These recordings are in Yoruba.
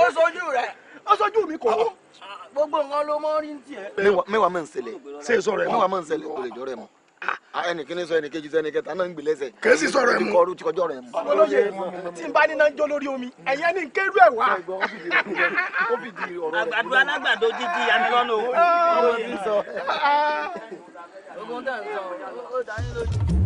ó sojú rẹ̀. ó sojú mi kò wọ́. gbogbo nǹkan ló mọ́ rí ní tiẹ̀. mẹ́wàá máa ń ṣẹlẹ̀. ṣé sọ̀rọ̀ ẹ̀ mẹ́wàá máa ń ṣẹlẹ̀ kò lè jọ rẹ̀ mọ́. ẹnìkíní sọ ẹnìkejì sọ ẹnìkẹta náà ń gbè lẹ́sẹ̀. kèsì sọ̀rọ̀ ẹ̀ mú. kọrú tí kọjọ́ rẹ̀ mú. olóye tí n bá níná jó lórí omi ẹ̀yẹ́ ní kérú ẹ̀ wá. àgbàdo alágbàdo jíjí amílọ́nù. ọmọ ti sọ. ogun tẹ̀ ń sọ ó dání lójú.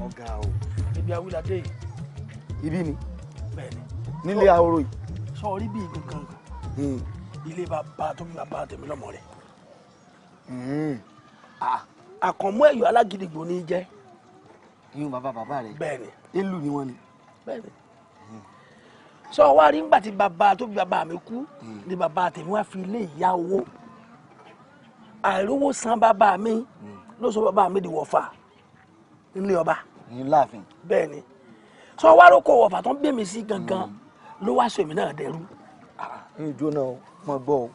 ọ̀gá o. ibi awúladé yìí. ibi ni. bẹ́ẹ̀ni. nílé ahoro yìí. sọ orí bíi gangan ilé bàbá tó bí bàbá tèmi lọ́mọ rẹ̀. àkànmú ẹ̀yọ́ alágídígbò ní í jẹ́. yín bàbá rẹ̀. bẹ́ẹ̀ni. ìlú ni wọ́n ni. bẹ́ẹ̀ni. sọ wá rí ńgbà tí bàbá tó bí bàbá mi kú ni bàbá tèmi wá fi ilé ìyá owó àìrówó san bàbá mi ló sọ bàbá mi di wọ̀fà nílé ọba. ní láàfin. bẹ́ẹ̀ni. sọ wá rókò wọ̀fà tó ń gbé mi sí gangan ló wá sọ èmi náà dẹrú. ìjọ náà mọ gbọ́ o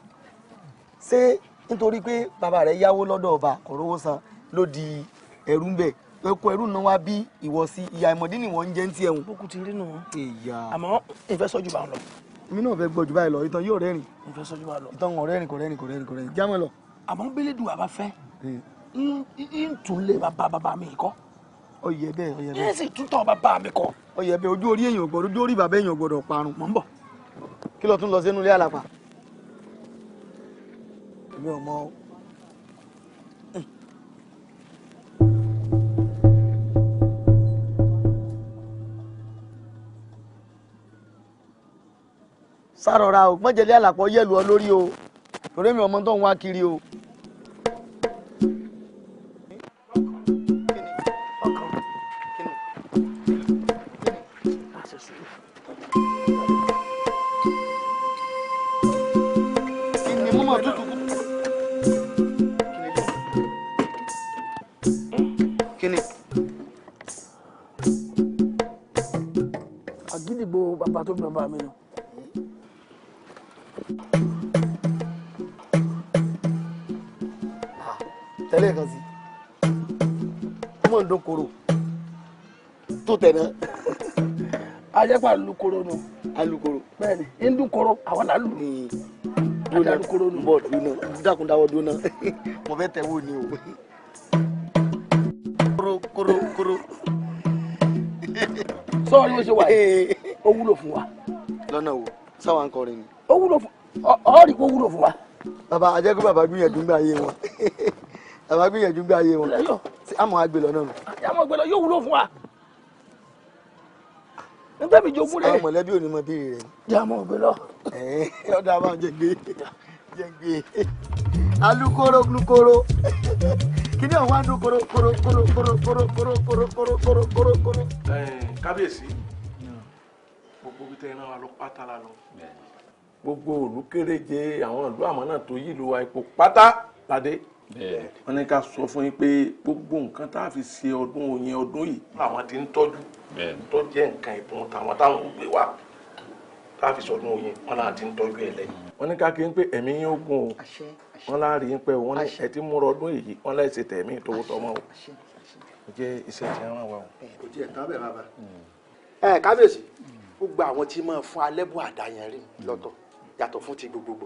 ṣé nítorí pé bàbá rẹ̀ yáwó lọ́dọ̀ ọba kò rówó san ló di ẹrú ń bẹ̀ ẹkọ ẹrú náà wá bí ìwọ sí ìyá ìmọ̀dí ni wọ́n ń jẹ́ ń tiẹ̀ wọn. bókú ti rí nù. ìyá àmọ́ ìfẹ́ sọ́jú bá ń lọ. èmi náà fẹ́ gbọ́ jù báyìí lọ ìtàn yóò rẹ́rìn. ìfẹ́ sọ́jú bá ń lọ. ìtàn kò rẹ́rìn jámọ́ lọ. àmọ́ bílédù bàbá fẹ́ ń tún lé bàbá mi kọ́. ọyẹ bẹ́ẹ̀ yẹn sì tún tọ́ bàbá mi kọ́. ọyẹ bẹ́ẹ̀ ojú orí èèyàn gbọ́dọ̀ ojú orí bàbá èèyàn gbọ́dọ̀ parun. mọ̀ ń bọ̀. kí ló tún lọ sínú ilé àlàpà. èmi ò mọ o. sárọra o mọ̀jẹ̀lẹ́ àlàpọ̀ yẹ̀lú ọ lórí o torí mi ọmọ tó ń wá kiri o. àgídìgbò bàbá tó bí bàbá mi nù. tẹ́lẹ̀ kan sí ọmọ ń dún koro tó tẹ̀nà. ajẹ́pà lukoro nù. alukoro. bẹ́ẹ̀ni ń dún koro àwọn là ń lù. dúnà alukoro nù. bọ́ dúnà dákun dáwọ́ dúnà mo fẹ́ tẹ̀ wò ni o. koro. sọ́ọ́ni ó ṣe wà yìí ó wúlò fún wa. lọ́nà wo sáwọn akọrin ni. ó wúlò fún ọ́ọ́rì kó wúlò fún wa. bàbá ajẹ́kú bàbá gbìyànjú gbé ayé wọn bàbá gbìyànjú gbé ayé wọn àmọ́ àgbè lọ́nà nù. àmọ́ àgbè lọ yóò wúlò fún wa. nígbà mi jogún rẹ̀. àwọn mọ̀lẹ́bí ò ní mọ bíi rẹ̀. jàmọ́ àgbè lọ. ọ̀dà máa jẹ gbé alukoro kí ni àwọn àdó koro. kábíyèsí gbogbo bí tẹ́ ẹ náà wà lọ pátá la lọ gbogbo ìlú kéréje àwọn ìlú àmọ́ náà tó yí ìlú wa ipò pátá ládé wọ́n ní ká sọ fún yín pé gbogbo nǹkan tá a fi ṣe ọdún oyin ọdún yìí làwọn ti ń tọ́jú tó jẹ́ nǹkan ìbùn táwọn ń gbé wá tá a fi sọdún oyin wọn náà ti ń tọ́jú ẹ̀ lẹ́yìn. wọ́n ní ká kí n pé ẹ̀mí yín ogun o wọ́n láàrin yín pé wọ́n ní ẹ ti múra ọdún yìí wọ́n láì ṣe tẹ̀mí ìtòwótọ́mọ́ o ó jẹ́ iṣẹ́ tí wọ́n wà o. kò tiẹ̀ tán bẹ́ẹ̀ bàbá. kábíyèsí gbogbo àwọn tí máa fún alẹ́bùn àdáyẹnrí lọ́tọ̀ yàtọ̀ fún ti gbogbogbò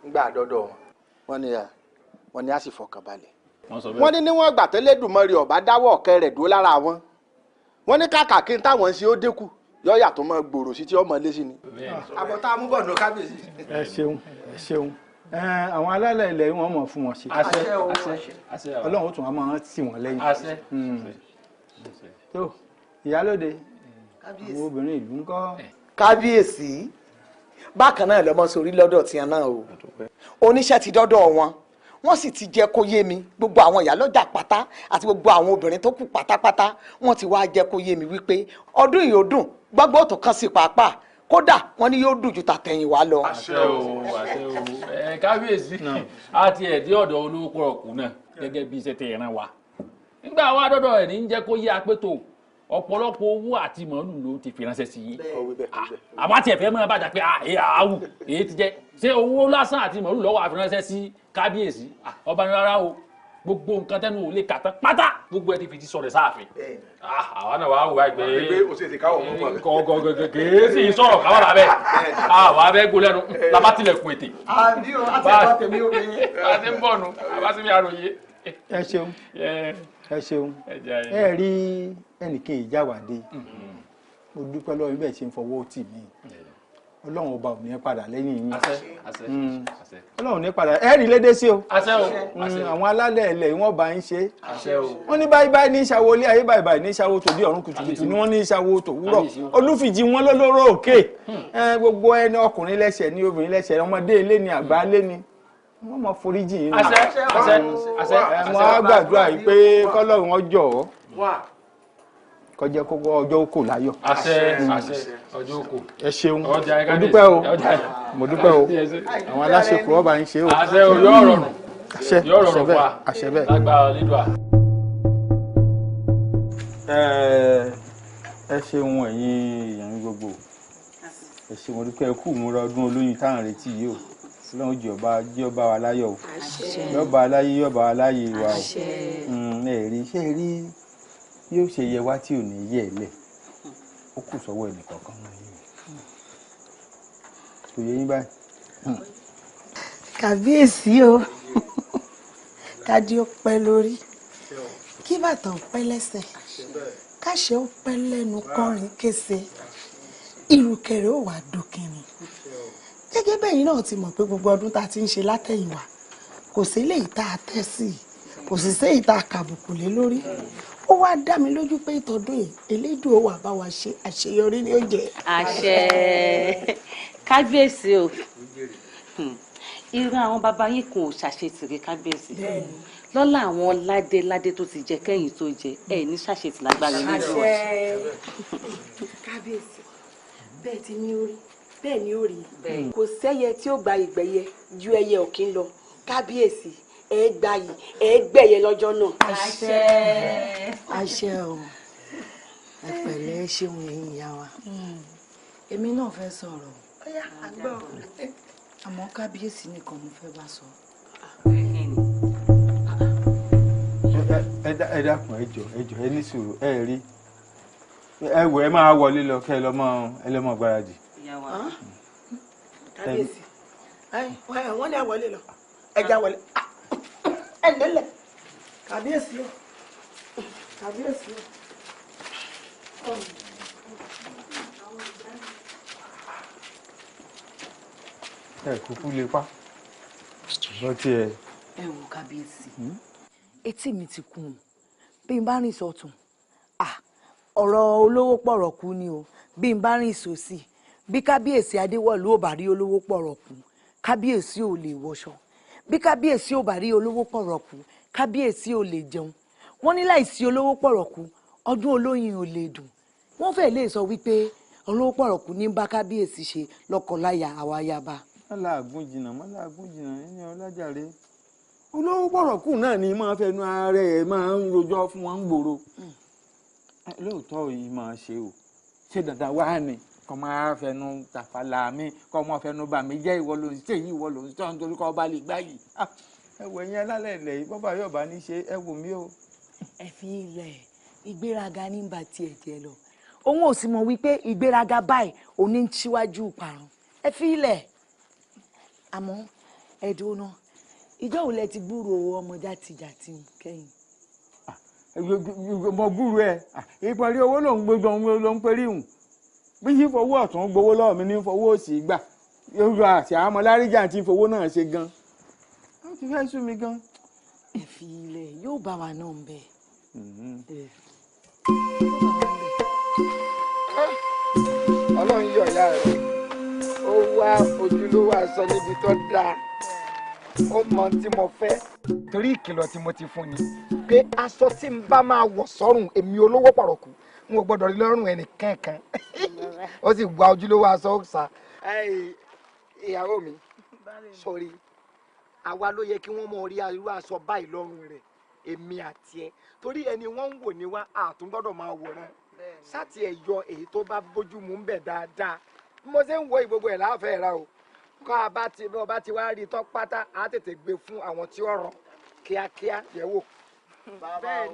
ńgbà àdọ́dọ̀ wọn ni a sì fọkàn balẹ̀. wọ́n ní níwọ̀n ìgbà tẹ́lẹ̀dùmarè ọ̀bá dáwọ́ ọ̀kẹ́ rẹ̀ dúró lára wọn wọ́n ní kàkà kí n táwọn ṣe ó dínkù yọ yàtọ̀ mọ́ gbòòrò sí tí ọmọ lé sí ni. àbọ̀ tá a mú bọ̀ nù kábíyèsí. ẹ ṣeun àwọn alálẹ̀ ilẹ̀ wọn mọ̀ fún wọn ṣe. àṣẹ ọlọ́run ó tún wọn máa tì wọ́n lẹ́yìn. àṣẹ. tó ìyálóde àwọn obìnrin ìlú ń kọ́. kábíyèsí bákan náà lọmọ sórí lọ́dọ̀ tiẹ̀ náà o oníṣẹ́ ti dọ́dọ̀ wọ́n sì ti jẹ́ kó yé mi gbogbo àwọn ìyálọ́jà pátá àti gbogbo àwọn obìnrin tó kù pátápátá wọ́n ti wá jẹ́ kó yé mi wípé ọdún yìí ó dùn gbọ́gbọ́ tó kàn sí pàápàá kódà wọ́n ní yóò dùn ju tàtẹ̀yìn wá lọ. àṣẹ o kábíyèsí àti ẹ̀dí ọ̀dọ̀ olówó kọ̀ọ̀kù náà gẹ́gẹ́ bí iṣẹ́ tẹ̀ ẹ̀ràn wa nígbà wa dọ́dọ̀ ẹ̀ ní jẹ́ kó yé apẹ́tò ọ̀pọ̀lọpọ̀ owó àti màálù ló ti fi ránṣẹ́ sí i àmọ́ àti ẹ̀fẹ́ mọ́ bàjá pé àwù èyí ti jẹ́ ṣé owó lásán àti màálù lọ́wọ́ àfi ránṣẹ́ sí kábíyèsí ọba ní rárá o gbogbo nǹkan tẹ́nu ò lè kà tán pátá gbogbo ẹ ti fi ti sọ̀rọ̀ sáàfin. àwa náà wàá wò wá pé kèé sì sọ̀rọ̀ káwọn làbẹ́ àwa abẹ́ gbó lẹ́nu labatilẹ̀kùn ètè. àbí o àti ẹ̀kọ́ tèmi ò ní. bá a ti ń bọ̀ nù àbá sí mi àròyé. ẹ ṣeun ẹ ṣeun ẹ rí ẹnìkan ìjáwádé mo dúpẹ́ lọ́wọ́ bẹ́ẹ̀ ṣe ń fọwọ́ tì mí ọlọ́run ọba ò ní padà lẹ́yìn yín ọlọ́run ò ní padà ẹ rí lédè sí o àwọn alálẹ̀ ilẹ̀ wọ́n bá ń ṣe wọ́n ní báyìí báyìí ní ìṣàwó ilé ayé báyìí báyìí ní ìṣàwó tòdí ọ̀run kùtùkùtù ni wọ́n ní ìṣàwó tòwúrọ̀ olúfìjì wọn lólóró òkè gbogbo ẹni ọkùnrin lẹ́sẹ̀ ní obìnrin lẹ́sẹ̀ ọmọdé ilé ni àgbà ilé ni wọ́n mọ foríjì yín mo á gbàdúrà yìí pé kọ́lọ́run ọjọ́ kọjá kókó ọjọ́ kò láyọ̀. àṣẹ ọjọ́ kò. ẹ ṣeun mo dúpẹ́ o mo dúpẹ́ o àwọn aláṣepọ̀ ọba ń ṣe o. àṣẹ o yóò rọrùn yóò rọrùn fún wa àṣẹ bẹ́ẹ̀. lágbára lédùá. ẹ ṣeun ẹ̀yin èèyàn gbogbo ẹ ṣe mo dúpẹ́ kú múra ọdún olóyin táwọn retí yìí o Ọlọ́run jẹ́ ọba wa láyọ̀ o yọba aláyé yọba aláyé wa o ẹ rí ṣe rí yóò ṣe yẹ wá tí ò ní yẹ ẹ lẹ ó kù sọ́wọ́ ẹnìkọ̀ọ̀kan wọn yìí kò yẹ yín báyìí. Kábíyèsí o kádé ó pẹ́ lórí kí bàtà ó pẹ́ lẹ́sẹ̀ káṣẹ ó pẹ́ lẹ́nu kọrin kése ìrùkẹ̀rẹ̀ ó wà dókìnrin gẹ́gẹ́ bẹ́yìn náà ti mọ̀ pé gbogbo ọdún tá a ti ń ṣe látẹ̀yìnwá kò sí léyìí tá a tẹ́ sí kò sì séyìí tá a kàbùkù lé lórí ó wá dá mi lójú pé ìtọ́dún yìí elédùn ó wà bá wa ṣe àṣeyọrí ní oúnjẹ. àṣẹ kábíyèsí o irú àwọn bàbá yín kò ṣàṣetìrẹ kábíyèsí lọ́lá àwọn ládé tó ti jẹ kẹ́yìn tó jẹ ẹ ní ṣàṣetì lágbára nínú ọ̀sẹ̀. kábíyèsí bẹ́ẹ̀ ti ní orí bẹ́ẹ̀ ni ó rí kò sẹ́yẹ tí ó gba ìgbẹ́yẹ ju ẹyẹ òkín lọ kábíyèsí ẹ gbà yìí ẹ gbẹ̀yẹ lọ́jọ́ náà. àṣẹ o ẹ pẹ̀lẹ́ ṣeun ẹ̀yin ìyá wa èmi náà fẹ́ sọ̀rọ̀ àmọ́ kábíyèsí nìkan mo fẹ́ bá sọ. ẹ dákun ẹ jọ̀ọ́ ẹ ní sùúrù ẹ rí ẹ wò ẹ máa wọlé lọ kẹ ẹ lọ mọ gbáradì. kábíyèsí wọ́n ní àwọlé lọ ẹja wọlé ẹ lélẹ̀ kábíyèsí o kábíyèsí o. ẹ kúkú lè pa bọ́ tí ẹ. ẹ wò kábíyèsí etí mi ti kún un bí n bá rìn sọ́tún ọ̀rọ̀ olówó pọ̀rọ̀ kú ni o bí n bá rìn sósì bí kábíyèsí adéwọ̀lú ò bá rí olówó pọ̀rọ̀ kú kábíyèsí ò lè wọṣọ bí kábíyèsí ò bá rí olówó pọ̀rọ̀ kú kábíyèsí ò lè jẹun wọ́n ní láìsí olówó pọ̀rọ̀ kú ọdún olóyin ò lè dùn wọ́n fẹ́ẹ́ lè sọ wípé olówó pọ̀rọ̀ kú ní bá kábíyèsí ṣe lọ́kọláya àwa ayaba. mọ́láàgùn jìnnà ẹni ọlájàre olówó pọ̀rọ̀ kù náà ni máa fẹnu ara ẹ̀ máa ń rojọ́ fún wọn ń gbòòrò lóòótọ́ yìí máa ṣe o ṣé dandan wá ni kọ́ máa fẹnu tàfàlà mi kọ́ máa fẹnu bà mí jẹ́ ìwọ ló ń ṣe yìí ìwọ ló ń tọ́ nítorí kọ́ ọba lè gbá yìí ẹ wò ẹ̀yin alálẹ̀ ilẹ̀ yìí bọ́bá yóò bá ní ṣe ẹ wò mí o. ẹ fi ilẹ̀ ìgbéraga ní bá tiẹ̀ jẹ lọ òun ò sì mọ̀ wípé ìgbéraga báyìí òní ń ṣíwájú parun ẹ fi ilẹ̀ àmọ́ ẹ̀dùn náà ìjọ wo lẹ ti gbúrò ọmọ jàtìjàtì kẹ́yìn. mo gbúrò ẹ ìparí owó ló ń gbójú ohun ló ń perí hùn bí yí fowó ọ̀tún gbowó lọ́wọ́ mi ní fowó òsì gbà yóò àti àwọn ọmọláríjà tí fowó náà ṣe gan wọ́n ti fẹ́ sú mi gan. ẹ fi ilẹ̀ yóò bá wa náà ń bẹ̀. ọlọ́run yọ̀ ìyá rẹ̀ ó wá ojúlówó aṣọ níbi tó dáa ó mọ tí mo fẹ́ torí ìkìlọ̀ tí mo ti fún ni pé aṣọ tí n bá máa wọ̀ sọ́rùn èmi olówó pọ̀rọ̀kù n ò gbọ́dọ̀ rí lọ́rùn ẹnì kankan ó sì gba ojúlówó aṣọ ọ̀sà. ìyàwó mi sọrí àwa ló yẹ kí wọ́n mọ orí irú aṣọ báyìí lọ́rùn rẹ̀ èmi àti ẹ torí ẹni wọ́n ń wò ní wá àtúngbọ́dọ̀ máa wòran sáti ẹ̀ yọ èyí tó bá bójú mu ń bẹ̀ dáadáa bí mo ṣe ń wo ìgbogbo ẹ̀ láàfẹ́ ra o kọ́ ọba ti wá rí tán pátá á tètè gbé fún àwọn tí ó rọ̀ kíákíá yẹ̀ wò.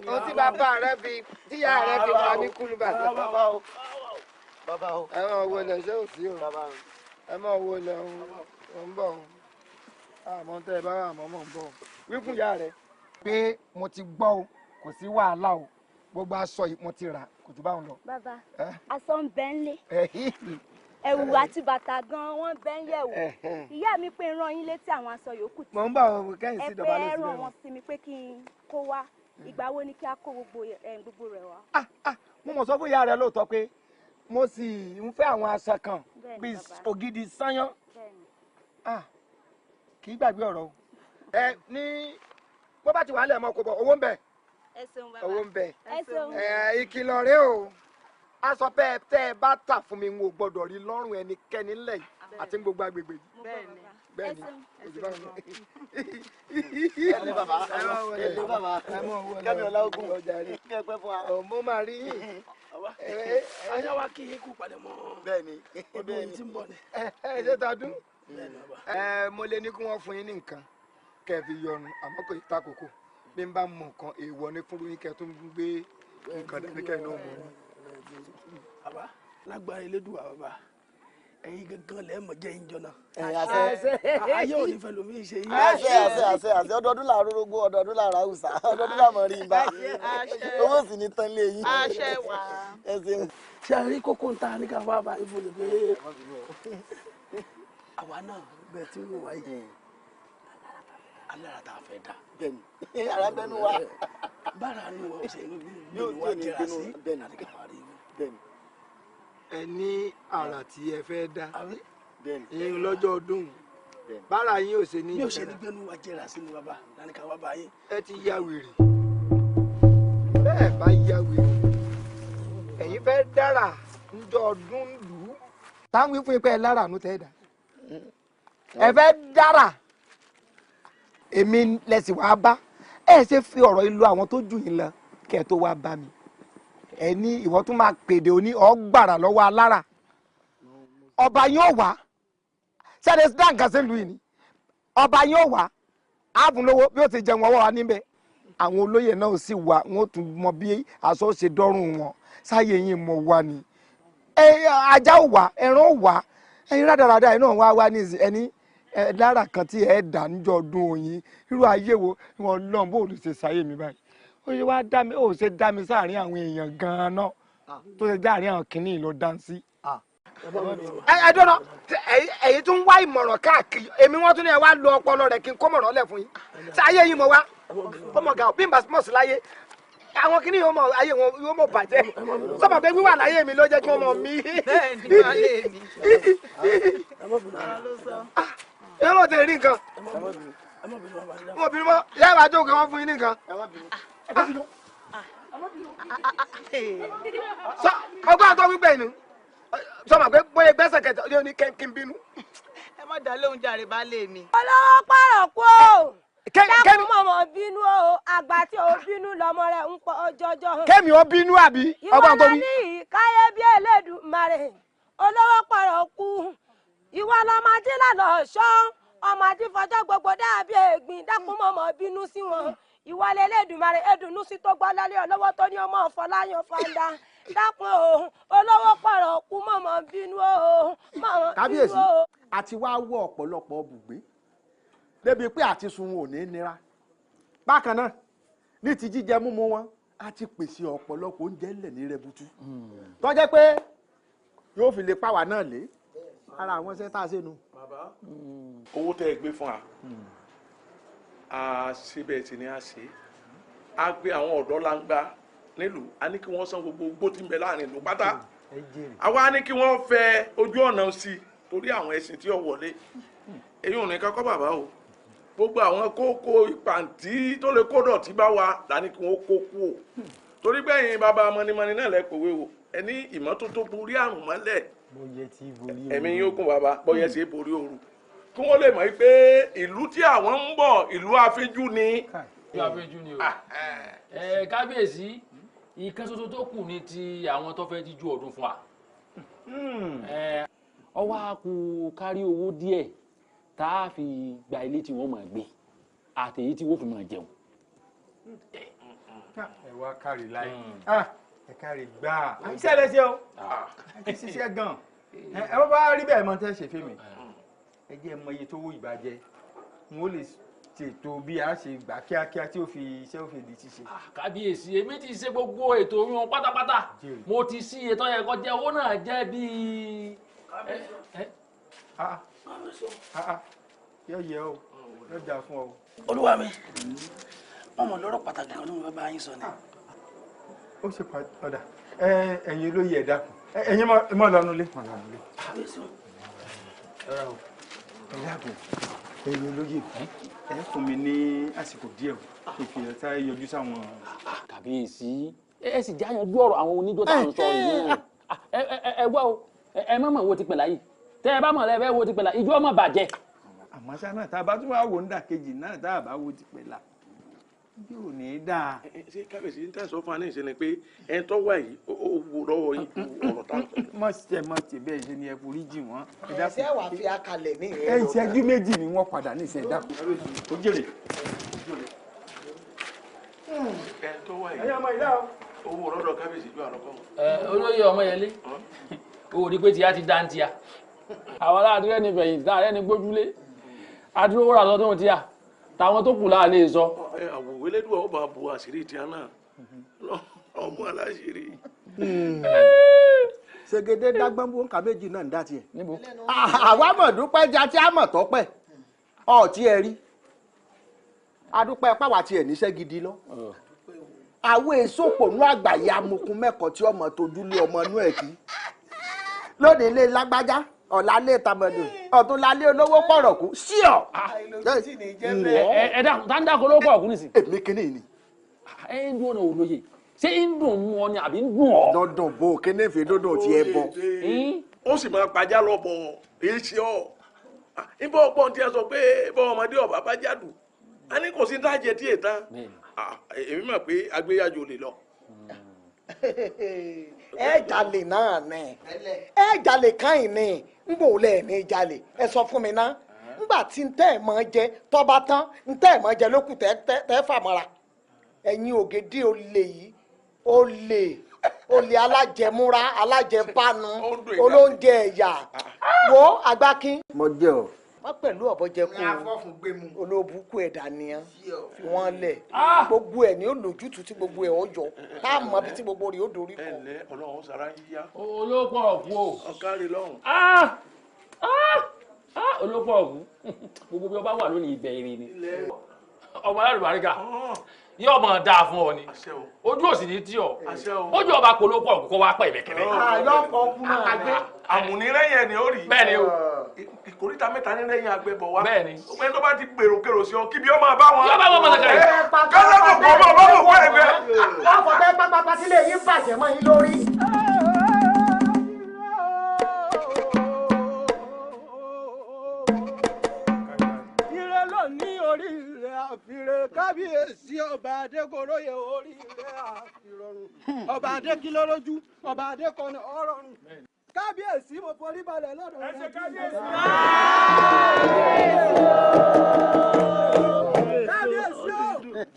ohun tí bàbá rẹ fi tíyà rẹ fi pa mí kúlù bàtà. bàbá o. ẹ máa wo lẹ ṣé ò sí o. ẹ máa wo lẹ o ń bọ̀ o. àmọ́ tẹ́ ẹ bá wà mọ́ mọ́ ń bọ̀ o. wí fún ìyá rẹ pé mo ti gbọ́ o kò sí wàhálà o gbogbo aṣọ yìí mo ti rà kò tún bá wọn lọ. bàbá aṣọ ń bẹ ń lé ẹ̀wù àti bàtà gan wọ́n bẹ ń yẹ̀wò ìyá mi pé rán yín létí àwọn aṣọ yòókù tí mo ń bá wọn kẹ́yìn sí ìdọ̀bálẹ̀ síbẹ̀ ẹ pé rán wọn sí mi pé kí n kó wá ìgbà wo ni kí a kó gbogbo rẹ̀ wá. mo mọ̀ sọ fún ìyá rẹ lóòótọ́ pé mo sì ń fẹ́ àwọn aṣọ kan bíi ògidì sányán kì í gbàgbé ọ̀rọ̀ o ní bó bá ti wà lẹ̀ mọ́ kó bọ̀ owó ń bẹ owó ń bẹ ìkìlọ̀ rẹ o aṣọ bẹ́ẹ̀ tẹ́ ẹ bá tà fún mi n ò gbọ́dọ̀ rí lọ́rùn ẹnikẹ́ni ńlẹ̀ yìí àti gbogbo agbègbè yìí. bẹ́ẹ̀ni ojú bá wọn. ẹlẹ bàbá kẹ́mi ọláògùn kí ẹ pẹ́ fún wa. mo máa rí yín. ayé wa kí yín kú padà mọ́. bẹ́ẹ̀ni ọdún yìí ti ń bọ̀ ni. ẹ ṣe tọdún. mo lè ní kí wọ́n fún yín ní nǹkan kẹ́ ẹ fi yọnu àmọ́ kò ta kókó bí n bá mọ nǹkan èèwọ̀ ni fún yín kẹ́ ẹ tó ń gbé nǹkan dání kẹ́ ẹ náà mọ̀ ọ́. bàbá lágbára elédùà bàbá ẹ̀yin gangan lẹ mọ jẹ ìjọ náà. ayé ò ní fẹ́ lómi ṣe yín. àṣẹ ọdọọdún làárọ̀ orógbó ọdọọdún làárọ̀ àwùsá ọdọọdún làmọ rí ibà owó sì ní tán lé yín. àṣẹ wà. ṣé a rí kókó ń ta ní ká bá bá ibo lè gbé àwa náà bẹ́ẹ̀ tí wọ́n wáyé alára tá a fẹ́ dá. bẹ́ẹ̀ni ara bẹnu wa. bára nu wa ṣe yóò wá jẹrà sí àti ká máa rí i. bẹ́ẹ̀ni. ẹ ní àrà tí ẹ fẹ́ dá ìyẹn lọ́jọ́ ọdún bára yín ò ṣe ní. yóò ṣe ní gbẹ́nu wa jẹrà sí ni bàbá láti ká wá bá yín. ẹ ti ya wèrè bẹ́ẹ̀ bá ya wèrè ẹ̀yin fẹ́ dára ńjọ ọdún lù ú táwọn fún ipẹ́ lára àánú tẹ́ dà ẹ fẹ́ dára èmi lẹ́sìn wàá bá ẹ ṣe fi ọ̀rọ̀ ìlú àwọn tó jù yín lọ kẹ́ ẹ tó wá bá mi ẹ ní ìwọ tún máa pèdè òní ọgbàrà lọ́wọ́ alára ọba yóò wá sẹ́ni dáǹkà sí ìlú yìí ni ọba yóò wá ààbùnlówó bí ó ti jẹun ọwọ́ wa níbẹ̀ àwọn olóyè náà sì wà wọn ó tún mọ bí aṣọ ṣe dọ́rùn wọn sáyé yín mọ̀ wá ni ajá ò wá ẹran ò wá ẹyin rádaràdà yìí náà wá ní ẹni lára kan tí ẹ dà níjọ ọdún òyìn irú ayé wo wọn lọ́n bó olùṣe sáyé mi báyìí ó ṣe wá dá mi ó ṣe dá mi sáàrin àwọn èèyàn gan-an náà tó ṣe dáàrin àwọn kìnnìún ló dá sí. ẹ dọ́nà èyí tún wá ìmọ̀ràn káàkiri èmi wọ́n tún ní ẹ wá lo ọpọlọ rẹ̀ kí n kó mọ̀ràn lẹ̀ fún yín sáyé yín mo wá ọmọ gà bí n bá mọ̀ sí láyé àwọn kìnnìún yóò mọ ayé wọn yóò mọ bàjẹ́ sọ́mọ pé wíwà láyé mi ló jẹ́ kí wọ́n mọ mí. ẹ mọ̀ tẹ̀ rí nǹkan mo bínú mọ́ yá ìwà jókòó wọn fún yín ní nǹkan. ọgbọ́n àtọ́ wípé inú sọ́mọ pé bóyá gbẹ́sẹ̀ kẹta yóò ní kí n bínú. ẹ má dá lóhùn jàre bá lè mi. olówó pààrọ̀ kú o dákun mọ̀mọ́ bínú o àgbà tí o bínú lọ́mọ rẹ̀ ń pọ̀ jọjọ. kémi ó bínú àbí ọgbọ́n tó wí. ìwọ lọ ní ìkáyé bí Elédùmarè olówó pààrọ̀ kú ìwọ lọmọ tí lànà ṣọ́ ọmọ tí fọjọ́ gbogbo dàbí ègbìn dákun mọ̀mọ́ bínú sí wọn ìwọ lẹ́lẹ́dùmarè ẹ̀dùnú sí tó gbọ́ lálẹ́ ọlọ́wọ́ tó ní ọmọ ọ̀fọ̀láyàn fọ́ndà dákun o olówó pààrọ̀ kú mọ̀mọ́ bínú o mọ̀mọ́ bínú o. kábíyèsí àti wá wọ ọ̀pọ̀lọpọ̀ bùgbé débi pé àti sun wọn ò ní nira bákan náà ní ti jíjẹ múmu wọn a ti pèsè ọ̀pọ̀lọpọ̀ oúnjẹ ńlẹ̀ ní rẹbutu tó jẹ́ pé yóò fi lè pàwà náà lé ara àwọn iṣẹ́ tá a ṣe nu. bàbá owó tẹ́ ẹ gbé fún wa a ṣe bẹ́ẹ̀ tí ni a ṣe a gbé àwọn ọ̀dọ́ langba nílùú a ní kí wọ́n san gbogbo gbó tí ń bẹ láàrin ìlú pátá àwa ní kí wọ́n fẹ ojú ọ̀nà sí i torí àwọn ẹ̀sìn tí ó wọlé èyí ò ní kọ́kọ́ bàbá o gbogbo àwọn kókó ìpàǹtí tó lè kó dọ̀tí bá wa dání kí wọ́n kó kú o torí gbẹ̀yìn bàbá mọ́nímọ́ní náà lẹ́kọ̀ọ́wé o ẹni ìmọ́tótó borí àrùn mọ́lẹ̀ ẹ̀mí yóò gùn bàbá bọ́yẹ sí borí ooru kí wọ́n lè mọ̀ pé ìlú tí àwọn ń bọ̀ ìlú afẹ́jú ni. ìlú afẹ́jú ni o kábíyèsí ìkan ṣoṣo tó kù ní ti àwọn tó fẹ́ jíjú ọdún fún wa ọwọ́ a kú kárí owó díẹ̀ tá a fi gba ilé tí wọ́n máa gbé àtẹ̀yí tí wọ́n fi máa jẹun ẹ wá kárí láì ẹ kárí gbáà iṣẹ́ lẹ ṣe o ẹ ti ṣiṣẹ́ gan ẹ bá bá rí bẹ́ẹ̀ mọ tẹ́ ṣe fíìmù ẹ jẹ́ mọ iye tó wó ìbàjẹ́ n ó lè ṣètò bí a ṣe gbà kíákíá tí ó fi iṣẹ́ ó fi di ṣíṣe. kábíyèsí èmi ti ṣe gbogbo ètò yún pátápátá mo ti sí iye tó yẹ kó jẹ́ owó náà jẹ́ bíi. yọ yẹ o yọ dáa fún ọ. olúwa mi wọn mọ lọ́rọ̀ pàtàkì kan ní bàbá yín sọ ni. ó ṣe padà ẹ̀yin olóye ẹ dákun ẹ̀yin mọ lọnà ilé. ẹ dákun ẹ̀yin olóye ẹ fún mi ní àsìkò díẹ̀ o kí n sáré yọjú sáwọn. kàbíyèsí ẹ sì já yanjú ọ̀rọ̀ àwọn oníjó tá à ń sọ yìí ẹ wá o ẹ má mọ̀ wo ti pẹ̀lá yìí tẹ́ ẹ bá mọ̀ lẹ́fẹ̀ẹ́ wo ti pẹ̀lá ìjọ ọmọ bàjẹ́. àmọ́ ṣá náà tá a bá tún wá wò ń dà kejì náà tá a bá wo ti pẹ̀lá yóò ní í dáa. ṣé kábíyèsí ń tẹ̀sán fún wa ní ìṣẹ̀lẹ̀ pé ẹni tó wà yìí ó wo lọ́wọ́ yìí ọ̀rọ̀ tá a sọ. má ṣe bẹ́ẹ̀ ṣe ni ẹ forí jì wọ́n. ṣé wàá fi akalẹ̀ ní ìrẹ́ ẹ ìṣẹ́jú méjì ni wọ́n padà ní ìṣẹ́ ìdákun. ó jèrè. ẹni tó wà yìí ẹ̀yin ọmọ ìlà o. owó lọ́dọ̀ kábíyèsí ju àlọ́kọ́. olóyè Ọmọyẹlé owó ni pé tíya ti dá ń tíya àwọn aláàdúrà ẹni fẹ̀yìntì náà ẹni gbójúlé adúró rà lọ́dún tíya táwọn tó kù láà lè sọ. àwòwé lẹ́dùn ó bá bu àṣírí tíya náà ọmọ aláṣírí. ṣègede dágbọ́nbó ń kà méjì náà ń dá tiẹ̀. níbo. àwa mọ̀ dúpẹ́ já tí a mọ̀ tọ́pẹ́ ọ̀tí ẹ rí adúpẹ́ pàwá tiẹ̀ níṣẹ́ gidi lọ. àwọn èso pònú àgbáyé amukun mẹ́kọ̀ọ́ tí ọmọ tójúlé ọmọ inú ẹ̀ kí lónìí ilé lágbájá ọ̀la lé tàmọ̀dù ọ̀túnla lé olówó pọ̀rọ̀kú sí ọ̀. ẹ dákun tá ń dákun olówó pọ̀rọ̀kú nìsín. èmi kíní ni. ẹ ń dún ọ̀nà olóye ṣé ń dùn mú ọ ni àbí ń dùn ọ. dandan bò kíní fi dandan ti ẹ bọ. ó sì máa pàjá lọ bọ̀ èyí ṣe ọ́ níbo ọgbọ́n tí ẹ sọ pé bọ́ ọmọdé ọ̀bá bá jádù a ní kò sí dájẹ́ tí ètàn èmi mọ̀ pé agbéyàjò lè lọ. ẹ jalè náà nẹ ẹ jalè káyìn ní n bò lẹ ní jalè ẹ sọ fún mi ná ngbà tí n tẹ́ ẹ̀ mọ́ jẹ tọ́ba tán n tẹ́ ẹ̀ mọ́ jẹ lókù tẹ́ fàmọ́ra ẹ̀yin ògèdè olè yìí olè alájẹmúra alájẹbánu olóúnjẹ ẹ̀yà wo àgbákin. mo jẹ o. wọ́n pẹ̀lú ọ̀bọ̀jẹ̀kù olóbùkù ẹ̀dá nìyẹn fi wọ́n lẹ̀ gbogbo ẹ̀ ní olójútùú tí gbogbo ẹ̀ ọjọ́ tá a mọ bí tí gbogbo rẹ̀ ó dorí kọ. ẹ̀lẹ́ ọlọ́run sara yíyá. olóko ọ̀kú o. ọ̀kárí lọ́hùn. olóko ọ̀kú gbogbo bí ọba wà lónìí ibẹ̀ ire ni ọmọ alárùbáríkà yóò mọ̀ dáa fún ọ ni ojú òsì ní tí ọ ojú ọba kò ló pọ̀ ọ̀kú kó wá pẹ̀ ìbẹ̀kẹ̀rẹ̀. àmùnírẹ́yìn ẹ̀ ni ó rí. bẹ́ẹ̀ ni o. ìkòríta mẹ́ta ní lẹ́yìn agbẹ́bọ̀ wa. bẹ́ẹ̀ ni. ọgbẹ́ni tó bá ti gbèrò kèrò sí ọ kíbi ó máa bá wọn. yóò bá wọn mọ̀tẹ́kẹ̀rẹ̀. kọ́sẹ́ kò kọ́ ọmọ ọmọ òkú ẹ̀gbẹ́. wọ́n fọ bẹ́ẹ̀ pápá sílé yín bàjẹ́ mọ́ yín lórí. ire ló ní orí rẹ̀ àfirè kábíyèsí ọba adékoróyè orí rẹ̀ àfirọ̀rùn ọba adékilọ́lójú ọba adékọ́ni ọ̀rọ̀rùn kábíyèsí mo forí balẹ̀ lọ́dọ̀ rẹ̀. ẹ ṣe kábíyèsí. kábíyèsí o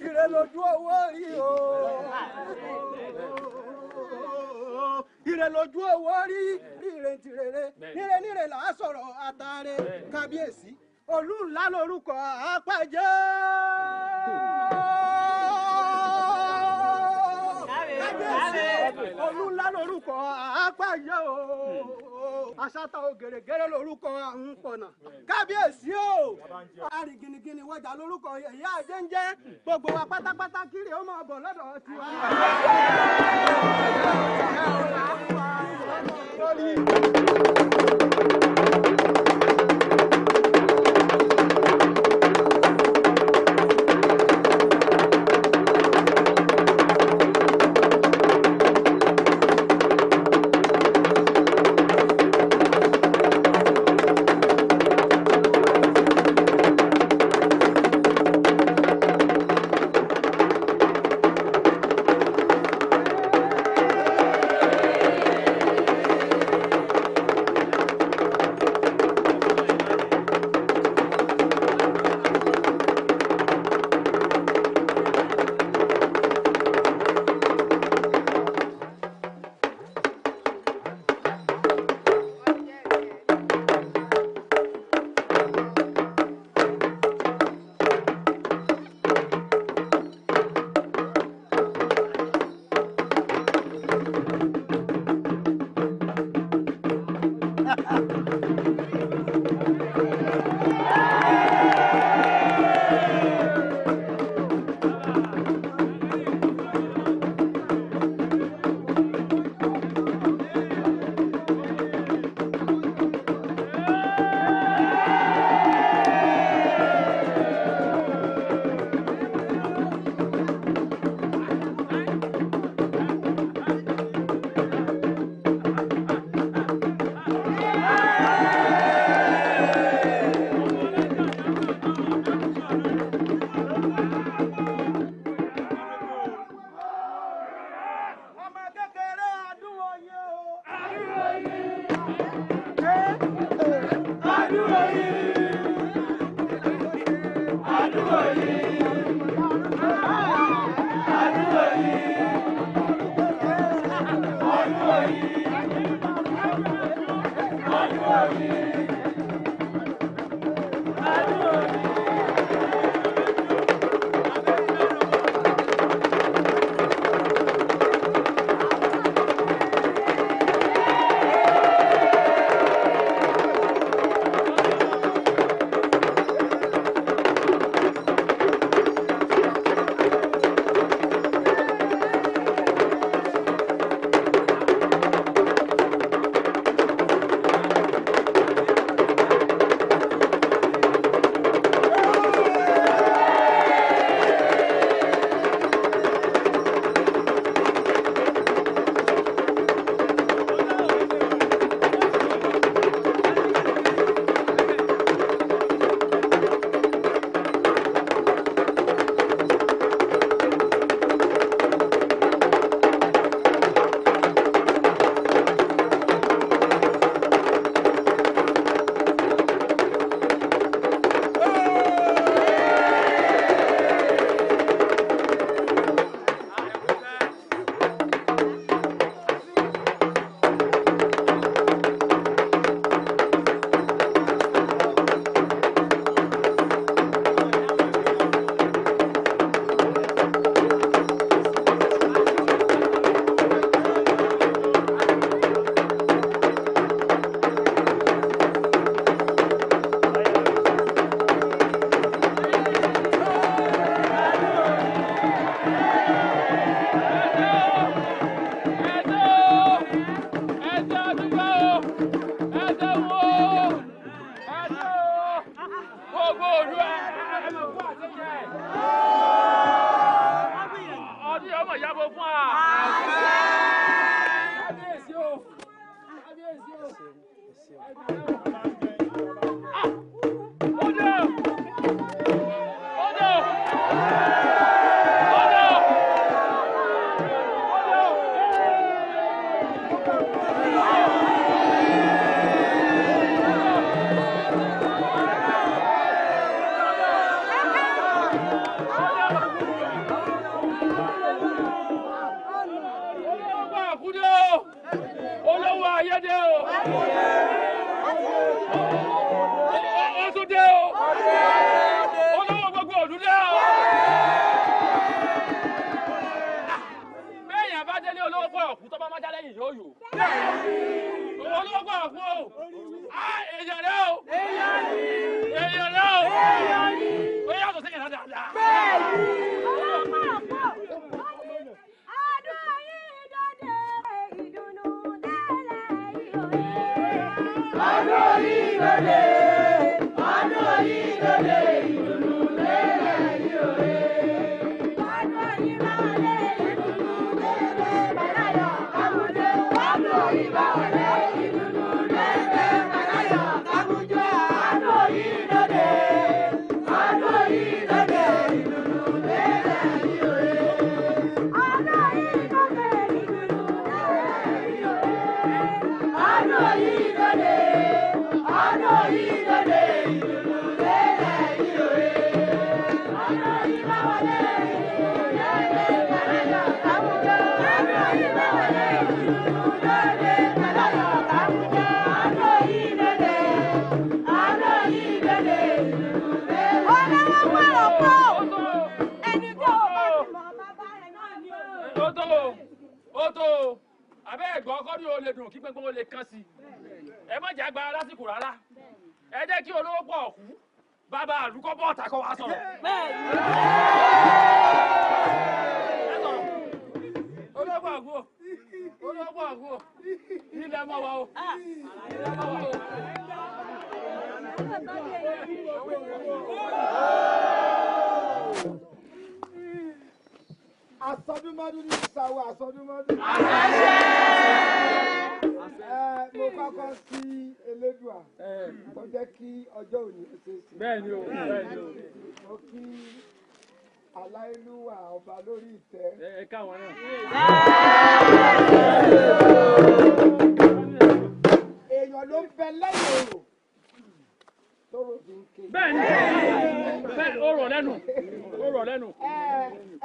ire lójú owó rí o ire lójú owó rí ríre tìrere níre níre là á sọ̀rọ̀ àtàrẹ kábíyèsí olú ńlá lórúkọ àpẹjẹ. olú ńlá lórúkọ àpẹjẹ o àṣàtà ògèrègèrè lórúkọ àǹpọ̀nà kábíyèsí o àrìgìnìgìnì wọjà lórúkọ èyí àjẹńjẹ gbogbo wa pátápátá kiri ó máa bọ̀ lọ́dọ̀ tiwa. Asọdúnmọ́dún ní ìsàwọ̀ asọdúnmọ́dún. Mo kọ́kọ́ sí Elédùà tó jẹ́ kí ọjọ́ òní ó ṣe é ṣe. Bẹ́ẹ̀ni o, bẹ́ẹ̀ni o. Mo kí Aláìlúwà ọba lórí ìtẹ́. Ẹ káwọn náà. Èèyàn ló ń bẹ lẹ́yìn òrò. Bẹ́ẹ̀ni, ó rọ̀ lẹ́nu.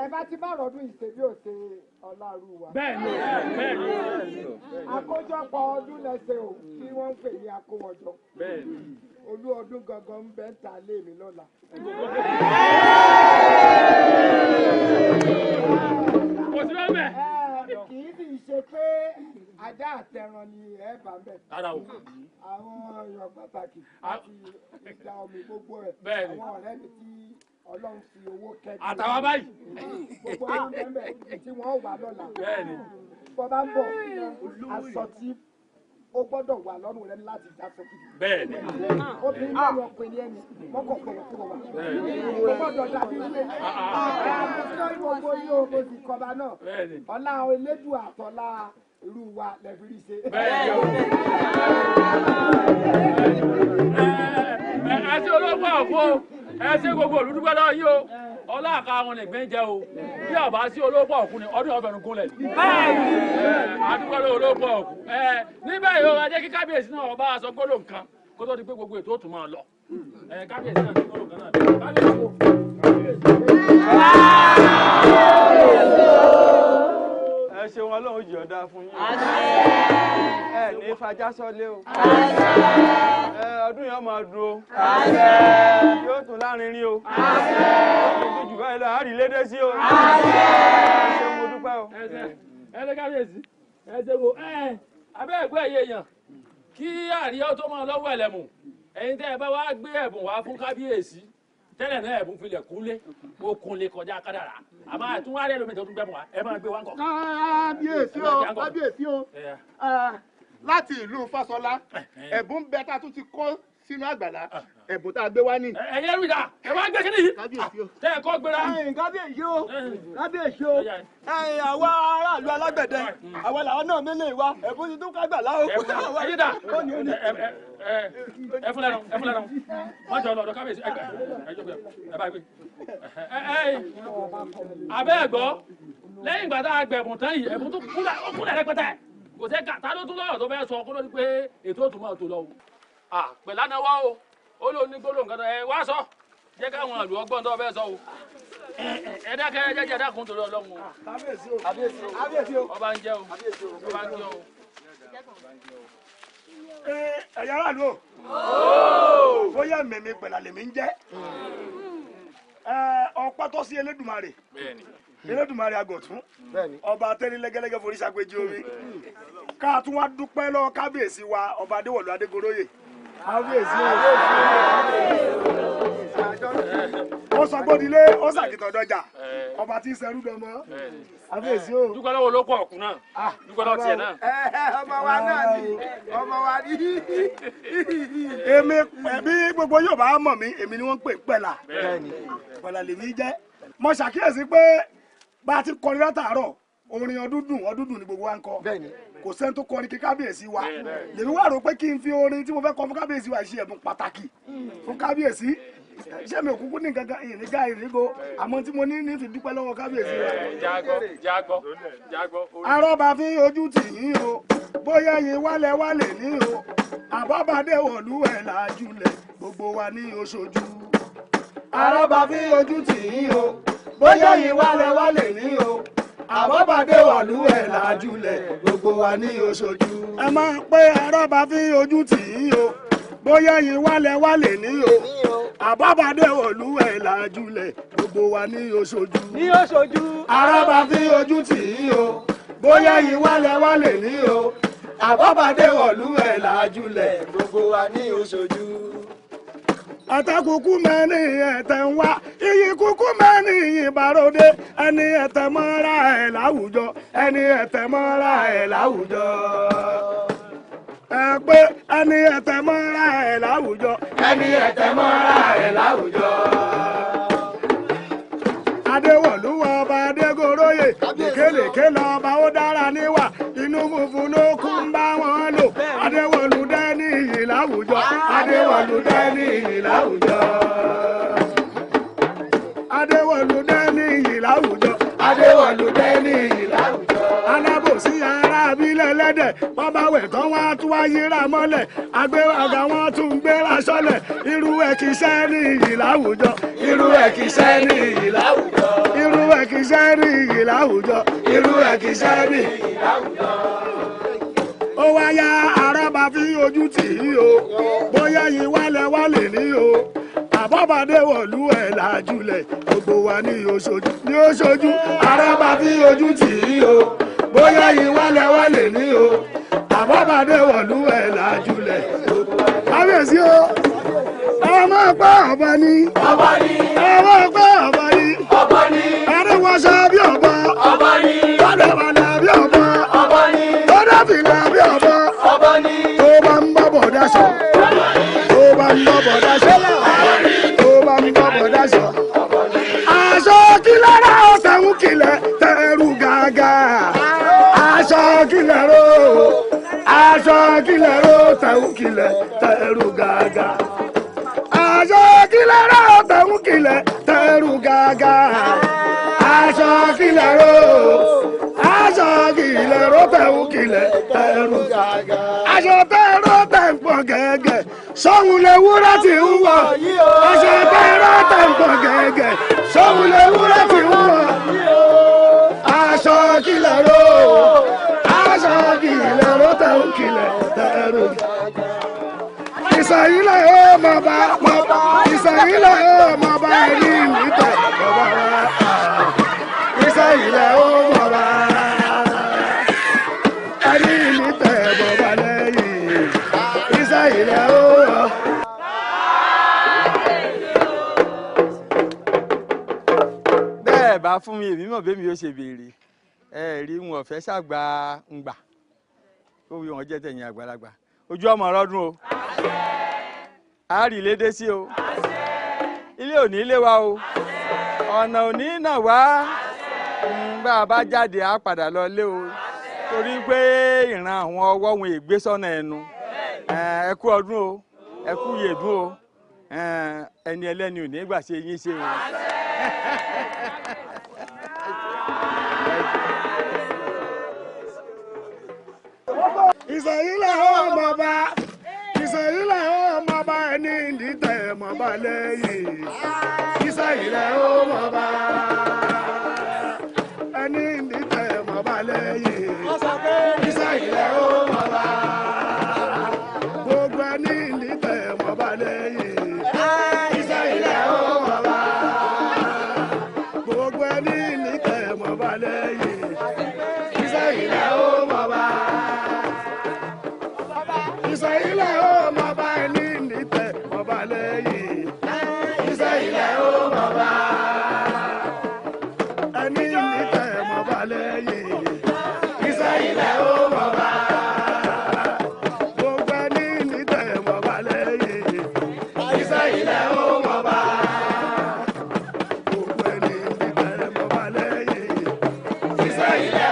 Ẹ bá ti bá rọ̀dún ìṣèbí ò ṣe ọlárúwa. bẹ́ẹ̀ni. àkójọpọ̀ ọdún lẹ́sẹ̀ o tí wọ́n ń pè ní akówọjọ. bẹ́ẹ̀ni. olú ọdún gangan ń bẹ́ ń ta lé mi lọ́la. kò sí lọ́mẹ̀. kì í sì ṣe pé ajá àtẹran ni ẹ bá ń bẹ̀. àwọn èèyàn pàtàkì àti ìjà omi gbogbo ẹ̀. bẹ́ẹ̀ni. àwọn ọ̀rẹ́ mi tí Ọlọ́run fi owó kẹ́jú. àtàwọn báyìí. gbogbo àwọn bẹ́ẹ̀ tí wọ́n wà lọ́la. bẹ́ẹ̀ni. bọ́ bá ń bọ̀ aṣọ tí ó gbọ́dọ̀ wà lọ́rùn rẹ láti já sókè. bẹ́ẹ̀ni. obìnrin náà lọ pè ní ẹni mọ́kàn pẹ̀lú tí mo wà. ó gbọ́dọ̀ dàbí ilé. àmọ́ gbogbo yóò mo sì kọba náà. ọlá elédùn àtọ́lá irú wa lẹ́bí rí ṣe. ẹ ṣe olóògbé ọ̀fọ́ ẹ ṣe gbogbo olùdúgbò náà yìí o ọlá àka àwọn nìgbín jẹ o bí ọba sí olóògbé ọ̀kú ni ọdún ọ̀fẹ́ nìkún lẹ̀. àdúgbò ló olóògbé ọ̀kú níbẹ̀ yìí o ẹ jẹ́ kí kábíyèsí náà ọba aṣọ gbọ́dọ̀ nǹkan kó tó di pé gbogbo ètò òtún máa lọ kábíyèsí náà ti gbọ́dọ̀ kan náà ẹ ṣeun Ọlọ́run jì ọ̀dà fún yín ẹ ní fajá sọ́lé o ọdún yẹn máa dùn o yóò tún lárinrin o yóò jù báyìí lọ àárín lédè sí o ẹ ṣeun mo dúpẹ́ o. ẹ ṣe kábíyèsí ẹ ṣe wo abẹ́ ẹ̀gbẹ́ ẹ̀yẹ èèyàn kí àríyá tó máa lọ́wọ́ ẹ̀lẹ́mù ẹ̀yin tẹ́ ẹ bá wá gbé ẹ̀bùn wá fún kábíyèsí tẹ́lẹ̀ náà ẹ̀bùn filẹ̀ kúnlé ó kúnlé kọjá kádàrá àmọ́ àtúnwárẹ́ lómi tó tún gbẹ̀bùn wá ẹ máa gbé wá ń kọ̀. kábíyèsí o láti ìlú Fáṣọlá ẹ̀bùn bẹ tá a tún ti kó sínú àgbàlá ẹ̀bùn tá a gbé wá ní. ẹ̀yẹ́ rí da ẹ wá gbé kíní yìí tẹ́ ẹ kọ́ gbéra. kábíyèsí o àwa aráàlú alágbẹ̀dẹ àwa làwọn náà mélòó wa ẹ̀bùn ti tún kágbàlá o. ẹ̀yẹ́ dà ẹ fún lẹ́nu wọ́n jọ lọ́dọ̀ kábíyèsí ẹ bá gbé. abẹ́ ẹ̀gbọ́ lẹ́yìn ìgbà tá a gbẹ̀bùn tán yìí ẹ̀bùn tó kúlẹ̀ rẹpẹtẹ kò sẹ́ ká tá ló tún lọ́rọ̀ tó fẹ́ sọ kó ló ní pé ètò òtún máa tó lọ o. pẹ̀lú ànáwá o ó ló ní gbólóhùn kan ẹ wá sọ jẹ́ káwọn àlù ọgbọ́n tó fẹ́ sọ o. ẹ dákẹ́ ẹ jẹ́jẹ́ dákun torí Ọlọ́run o. kábíyèsí o ọba ń jẹ́ o ọba ń jẹ́ o. ẹ̀yà aráàlú o bóyá mẹ̀mí pẹ̀lá lèmi ń jẹ́ ọpẹ́ tó sí Elédùmarè Elédùmarè àgọ̀tún ọba atẹ́ni lẹ́gẹ́lẹ́gẹ́ forí ṣàpèjì omi ká tún wá dúpẹ́ lọ́wọ́ kábíyèsí wa ọba Adéwọ̀lú Adégoróyè kábíyèsí ó sọ gbódilé ó sàkìtàn dọjà ọba tí ń ṣẹrú dọmọ kábíyèsí o. dúpẹ́ lọ́wọ́ olóko ọ̀kú náà dúpẹ́ lọ́wọ́ tiẹ̀ náà. ọmọ wa náà ni ọmọ wa ní. èmi bí gbogbo yóò bá mọ̀ mí èmi ni wọ́n ń pè pẹ̀lá pẹ̀lá lèmi jẹ́ mo ṣàkíyèsí pé bá a ti kọrin látàárọ̀ orin ọdúndùn ni gbogbo wa ń kọ kò sẹ́ni tó kọrin kí kábíyèsí wa lèmi wà rò pé kí n fi orin tí mo fẹ́ kọ fún kábíyèsí wa ṣe ẹ̀bùn pàtàkì fún kábíyèsí iṣẹ́ mi ò kúkú ní kankan ìrìngá ìrìngó àmọ́ tí mo ní fi dúpẹ́ lọ́wọ́ kábíyèsí wa. jágbọ́. arọ́ba fi ojú tì yín o bóyá yín wálẹ̀ ní o àbábàdé wọ̀lú ẹ̀ làjúlẹ̀ gbogbo wa ní oṣojú. arọ́ba fi ojú tì yín o bóyá yín wálẹ̀ ní o àbábàdé wọ̀lú ẹ̀ làjúlẹ̀ gbogbo wa ní oṣojú. ẹ máa pé arọ́ba fi ojú tì yín o bóyá yín wálẹ̀ ní o àbábàdé wọ̀lú ẹ̀ làjúlẹ̀ gbogbo wa ní oṣojú. ní oṣojú. arọ́ba fi ojú tì yín o bóyá yín wálẹ̀ ní o àbábàdé wọ̀lú ẹ̀ làjúlẹ̀ gbogbo wa ní oṣojú. àtàkùkù mẹ́rin ẹ̀tẹ̀ ń wá iyì kúkú mẹ́rin ìbàròdé ẹni ẹ̀tẹ̀ mọ́ra ẹ̀ láwùjọ ẹni ẹ̀tẹ̀ mọ́ra ẹ̀ láwùjọ. ẹ pé ẹni ẹ̀tẹ̀ mọ́ra ẹ̀ láwùjọ ẹni ẹ̀tẹ̀ mọ́ra ẹ̀ láwùjọ. Adéwọ̀lú ọba Adégoróyè lékelèké lọ́ba ó dára níwà inú funfun ló kún bá wọn lò Adéwọ̀lú dẹ́ni iyì láwùjọ Adéwọ̀lú dẹ́ni iyì láwùjọ. Adéwọ̀lú dẹ́ni iyì láwùjọ Adéwọ̀lú dẹ́ni iyì láwùjọ. alábòsí ara abilẹ̀ ẹlẹ́dẹ̀ wọ́n bá wẹ̀ tán wọ́n á tún wá yíra mọ́lẹ̀ agbéraga wọ́n tún ń gbéra sọ́lẹ̀ irú ẹ̀ kì í ṣe ní iyì láwùjọ irú ẹ̀ kì í ṣe ní iyì láwùjọ irú ẹ̀ kì í ṣe ní iyì láwùjọ irú ẹ̀ kì í ṣe ní iyì láwùjọ. ó wá yá arábà fi ojú tì í o bóyá yìí wálẹ̀ ní o àbọ̀bàdé wọ̀lú ẹ̀ làjúlẹ̀ gbogbo wa ní oṣojú arábà fi ojú tì í o bóyá yìí wálẹ̀ ní o àbọ̀bàdé wọ̀lú ẹ̀ làjúlẹ̀. kábíyèsí o ọmọ ọpẹ ọba ní ọmọ ọpẹ ọba ní adéwọṣọ bí ọba adéwọlá bí ọba tọdọfìlà bí ọba tó bá ń bọ̀ bọ̀ dáṣọ tó bá ń bọ̀ bọ̀ dáṣọ tó bá ń bọ̀ bọ̀ dáṣọ. aṣọ kìlẹ̀ rà ọ̀tẹ̀hún kìlẹ̀ tẹ̀rù gàgà aṣọ kìlẹ̀ rò aṣọ kìlẹ̀ rò tẹ̀hún kìlẹ̀ tẹ̀rù gàgà aṣọ kìlẹ̀ rò tẹ̀hún kìlẹ̀ tẹ̀rù gàgà aṣọ kìlẹ̀ rò aṣọ kìlẹ̀ rò tẹ̀hún kìlẹ̀ tẹ̀rù gàgà aṣọ tẹ̀rù tẹ̀ ń pọ̀ gẹ́gẹ́ sọ́hun lè wúrà tí ń wọ̀ aṣọ tẹ̀rù tẹ̀ ń pọ̀ gẹ́gẹ́ sọ́hun lè wúrà tí ń wọ̀ aṣọ kìlẹ̀ rò aṣọ kìlẹ̀ rò tẹ̀hún kìlẹ̀ tẹ̀rù gàgà. Ìsàyílẹ̀ ó mọ̀ bá ìsàyílẹ̀ ó mọ̀ bá ẹni nítẹ̀ bọ̀bá wa. Ìsàyílẹ̀ ó mọ̀ bá ẹni nítẹ̀ bọ̀bá lẹ́yìn. Ìsàyílẹ̀ ó mọ̀. bẹ́ẹ̀ bá fún mi èmi mọ̀ bẹ́ẹ̀ mi yóò ṣe béèrè rí wọn ọ̀fẹ́ ṣàgbà ń gbà kó wí wọn jẹ́ tẹ̀yìn àgbàlagbà ojú ọmọ ọlọ́dún o àárí lédè sí o ilé ò ní lé wa o ọ̀nà ò ní nà wá bá a bá jáde á padà lọ lé o torí pé ìran àwọn ọwọ́ wọn ègbé sọ́nà ẹnu ẹ kú ọdún o ẹ kú yèdún o ẹni ẹlẹ́ni ò ní gbà ṣe yín ṣe o. Ìsàyílẹ̀ ó mọ̀ bá ìsàyílẹ̀ ó mọ̀ bá ẹni nítẹ̀ mọ̀ bá lẹ́yìn. Ìsàyílẹ̀ ó mọ̀ bá ẹni nítẹ̀ mọ̀ bá lẹ́yìn. Ìsàyílẹ̀ ó mọ̀ bá gbogbo ẹni nítẹ̀ mọ̀ bá lẹ́yìn. Ìsàyílẹ̀ ó mọ̀ bá gbogbo ẹni nítẹ̀ mọ̀ bá lẹ́yìn. Ìsàyílẹ̀ ó mọ̀ bá. Ìsàyílẹ̀ ó mọ̀ bá ẹni nítẹ̀ mọ̀ bá lẹ́yìn. Ìsàyílẹ̀ ó mọ̀ bá ẹni nítẹ̀ mọ̀ bá lẹ́yìn. Ìsàyílẹ̀ ó mọ̀ bá gbogbo ẹni nítẹ̀ mọ̀ bá lẹ́yìn. Ìsàyílẹ̀ ó mọ̀ bá gbogbo ẹni nítẹ̀ mọ̀ bá lẹ́yìn. Ìsàyílẹ̀.